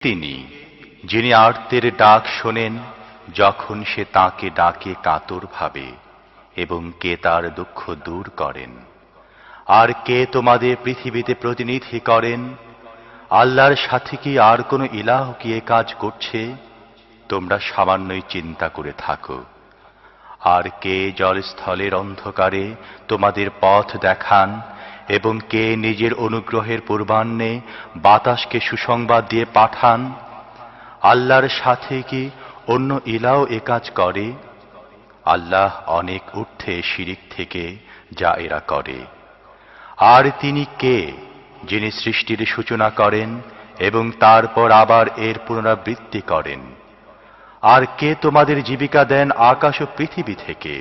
তিনি যিনি আর্তের ডাক শোনেন যখন সে তাকে ডাকে কাতরভাবে, এবং কে তার দুঃখ দূর করেন। আর কে তোমাদের পৃথিবীতে প্রতিনিধি করেন? আল্লাহর সাথে কি আর কোনো ইলাহ কি এ কাজ করছে? তোমরা সামান্যই চিন্তা করে থাকো। আর কে জলস্থলের অন্ধকারে তোমাদের পথ দেখান, এবং কে নিজের অনুগ্রহের পূর্বাহ্নে বাতাসকে সুসংবাদ দিয়ে পাঠান? আল্লাহর সাথে কি অন্য ইলাহ এ কাজ করে? আল্লাহ অনেক ঊর্ধ্বে শিরিক থেকে যা এরা করে। আর তিনি কে যিনি সৃষ্টির সূচনা করেন এবং তারপর আবার এর পুনরাবৃত্তি করেন? আর কে তোমাদের জীবিকা দেন আকাশ ও পৃথিবী থেকে?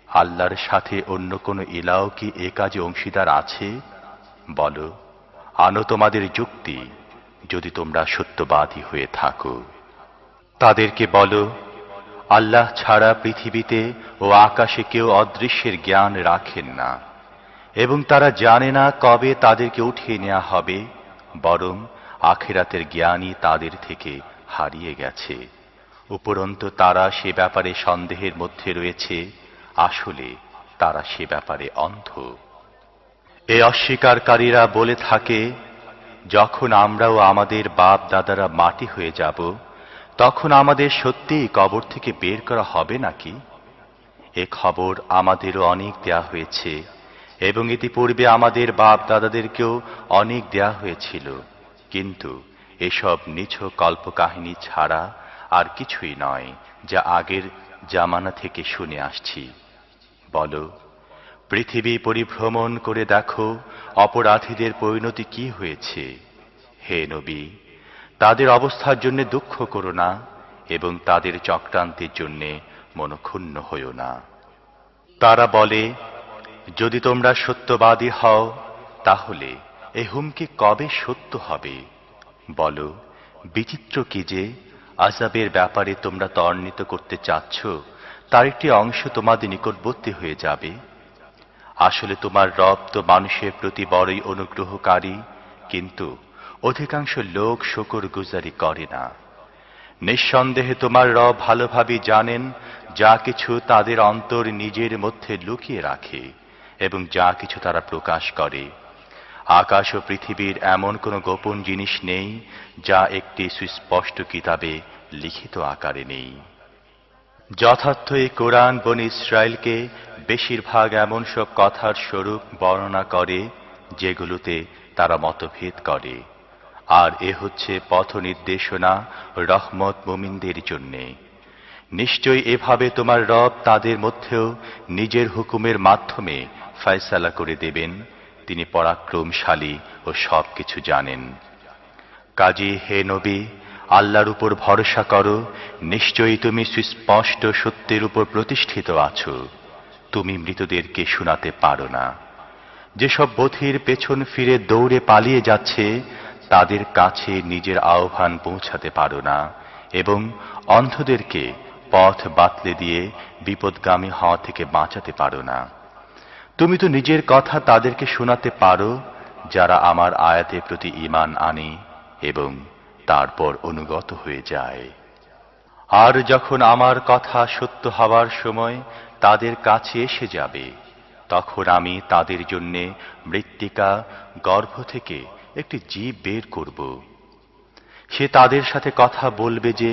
আল্লাহর সাথে অন্য কোনো ইলাহ কি এ কাজে অংশীদার আছে? বলো, আনো তোমাদের যুক্তি, যদি তোমরা সত্যবাদী হয়ে থাকো। তাদেরকে বলো, আল্লাহ ছাড়া পৃথিবীতে ও আকাশে কেউ অদৃশ্যের জ্ঞান রাখেন না, এবং তারা জানে না কবে তাদেরকে উঠিয়ে নেওয়া হবে, বরং আখিরাতের জ্ঞানই তাদের থেকে হারিয়ে গেছে। উপরন্তু তারা সে ব্যাপারে সন্দেহের মধ্যে রয়েছে, আসলে তারা সে ব্যাপারে অন্ধ। এ অস্বীকারীরা বলে থাকে, যখন আমরাও আমাদের বাপ দাদারা মাটি হয়ে যাব, তখন আমাদের সত্যিই কবর থেকে বের করা হবে নাকি? এ খবর আমাদেরও অনেক দেয়া হয়েছে, এবং ইতিপূর্বে আমাদের বাপ দাদাদেরকেও অনেক দেয়া হয়েছিল, কিন্তু এসব নিছক কল্পকাহিনী ছাড়া আর কিছুই নয়, যা আগের জামানা থেকে শুনে আসছি। বলো, পৃথিবী পরিভ্রমণ করে দেখো অপরাধীদের পরিণতি কি হয়েছে। হে নবী, তাদের অবস্থার জন্য দুঃখ করো না, এবং তাদের চক্রান্তের জন্য মনক্ষুণ্ণ হইও না। তারা বলে, যদি তোমরা সত্যবাদী হও, তাহলে এ হুমকি কবে সত্য হবে? বলো, বিচিত্র কি যে আযাবের ব্যাপারে তোমরা ত্বরান্বিত করতে চাচ্ছ, তার একটি অংশ তোমাদের নিকটবর্তী হয়ে যাবে। আসলে তোমার রব তো মানুষের প্রতি বড়ই অনুগ্রহকারী, কিন্তু অধিকাংশ লোক শুকরগুজারি করে না। নিঃসন্দেহে তোমার রব ভালোভাবে জানেন যা কিছু তাদের অন্তর নিজের মধ্যে লুকিয়ে রাখে, এবং যা কিছু তারা প্রকাশ করে। আকাশ ও পৃথিবীর এমন কোনো গোপন জিনিস নেই যা একটি সুস্পষ্ট কিতাবে লিখিত আকারে নেই। যথার্থ এই কোরআন বনী ইসরায়েলকে বেশিরভাগ এমন সব কথার স্বরূপ বর্ণনা করে যেগুলোতে তারা মতভেদ করে, আর এ হচ্ছে পথ নির্দেশনা ও রহমত মুমিনদের জন্যে। নিশ্চয়ই এভাবে তোমার রব তাদের মধ্যেও নিজের হুকুমের মাধ্যমে ফয়সালা করে দেবেন। তিনি পরাক্রমশালী ও সবকিছু জানেন। কাজী হে নবী, আল্লাহর উপর ভরসা করো, নিশ্চয়ই তুমি সুস্পষ্ট সত্যের উপর প্রতিষ্ঠিত আছো। তুমি মৃতদেরকে শোনাতে পারো না। যেসব বধির পেছন ফিরে দৌড়ে পালিয়ে যাচ্ছে, তাদের কাছে নিজের আহ্বান পৌঁছাতে পারো না, এবং অন্ধদেরকে পথ বাতলে দিয়ে বিপদগামী হওয়া থেকে বাঁচাতে পারো না। তুমি তো নিজের কথা তাদেরকে শোনাতে পারো যারা আমার আয়াতের প্রতি ঈমান আনে এবং তারপর অনুগত হয়ে যায়। আর যখন আমার কথা সত্য হওয়ার সময় তাদের কাছে এসে যাবে, তখন আমি তাদের জন্য মৃত্তিকা গর্ভ থেকে একটি জীব বের করব। সে তাদের সাথে কথা বলবে যে,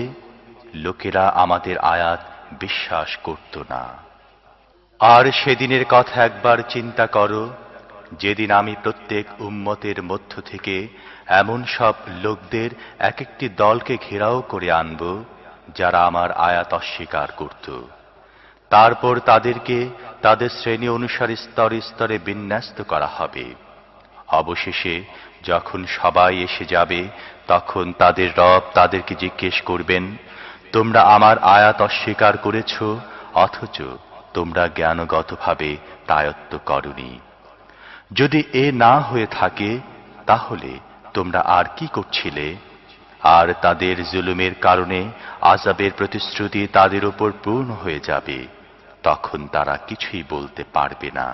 লোকেরা আমাদের আয়াত বিশ্বাস করত না। আর সেদিনের কথা একবার চিন্তা করো, যেদিন আমি প্রত্যেক উম্মতের মধ্য থেকে এমন সব লোকদের এক একটি দলকে ঘেরাও করে আনব যারা আমার আয়াত অস্বীকার করত। তারপর তাদেরকে তাদের শ্রেণী অনুসারে স্তরে স্তরে বিন্যস্ত করা হবে। অবশেষে যখন সবাই এসে যাবে, তখন তাদের রব তাদেরকে জিজ্ঞেস করবেন, তোমরা আমার আয়াত অস্বীকার করেছ, অথচ তোমরা জ্ঞানগতভাবে তায়ত্ত করনি। যদি এ না হয়ে থাকে, তাহলে তোমরা আর কি করছিলে? আর তাদের জুলুমের কারণে আযাবের প্রতিশ্রুতি তাদের উপর পূর্ণ হয়ে যাবে, তখন তারা কিছুই বলতে পারবে না।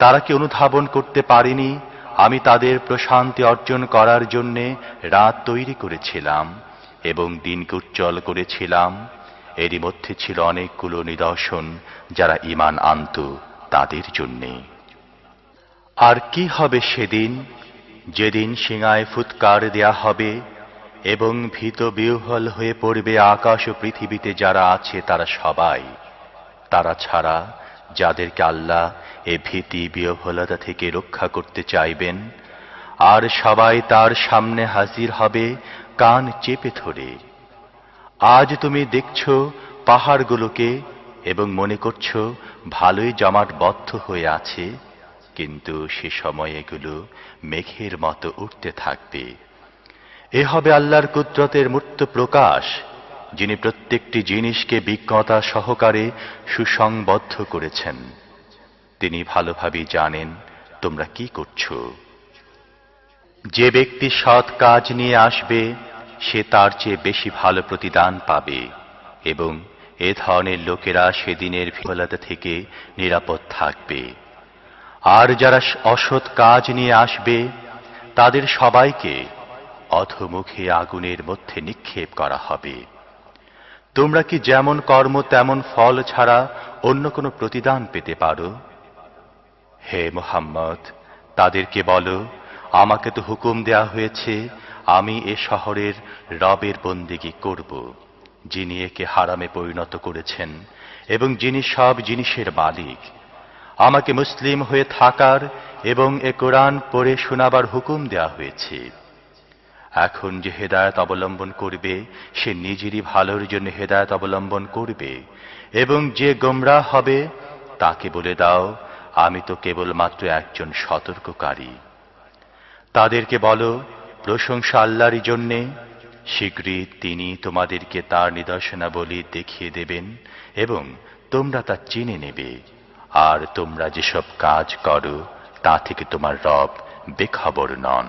তারা কি অনুধাবন করতে পারেনি আমি তাদের প্রশান্তি অর্জন করার জন্যে রাত তৈরি করেছিলাম এবং দিনকে উজ্জ্বল করেছিলাম। এরই মধ্যে ছিল অনেকগুলো নিদর্শন যারা ঈমান আনত তাদের জন্যে। আর কি হবে সেদিন, যেদিন সিঙায় ফুৎকার দেয়া হবে এবং ভীত বিহ্বল হয়ে পড়বে আকাশ ও পৃথিবীতে যারা আছে তারা সবাই, তারা ছাড়া যাদেরকে আল্লাহ এ ভীতি বিহ্বলতা থেকে রক্ষা করতে চাইবেন। আর সবাই তার সামনে হাজির হবে কান চেপে ধরে। আজ তুমি দেখছো পাহাড়গুলোকে এবং মনে করছো ভালোই জমাটবদ্ধ হয়ে আছে, কিন্তু সে সময় এগুলো মেঘের মতো উঠতে থাকবে। এ হবে আল্লাহর কুদরতের মূর্ত প্রকাশ, যিনি প্রত্যেকটি জিনিসকে বিজ্ঞতা সহকারে সুসংবদ্ধ করেছেন। তিনি ভালোভাবেই জানেন তোমরা কি করছো। যে ব্যক্তি সৎ কাজ নিয়ে আসবে সে তার চেয়ে বেশি ভালো প্রতিদান পাবে এবং এ ধরনের লোকেরা সেদিনের বিফলতা থেকে নিরাপদ থাকবে। আর যারা অসৎ কাজ নিয়ে আসবে তাদের সবাইকে অধোমুখে আগুনের মধ্যে নিক্ষেপ করা হবে। তোমরা কি যেমন কর্ম তেমন ফল ছাড়া অন্য কোনো প্রতিদান পেতে পারো? হে মুহাম্মদ, তাদেরকে বলো, আমাকে তো হুকুম দেয়া হয়েছে আমি এ শহরের রবের বন্দেগী করব, যিনি একে হারামে পরিণত করেছেন এবং যিনি সব জিনিসের মালিক। আমাকে মুসলিম হয়ে থাকার এবং এ কোরআন পড়ে শোনাবার হুকুম দেয়া হয়েছে। এখন যে হেদায়েত অবলম্বন করবে সে নিজেরই ভালোর জন্য হেদায়েত অবলম্বন করবে, এবং যে গোমরাহ হবে তাকে বলে দাও আমি তো কেবলমাত্র একজন সতর্ককারী। তাদেরকে বলো, প্রশংসা আল্লাহরই জন্যে, শীঘ্রই তিনি তোমাদেরকে তার নিদর্শনাবলী দেখিয়ে দেবেন এবং তোমরা তা চিনে নেবে। আর তোমরা যেসব কাজ করো তা থেকে তোমার রব বেখবর নন।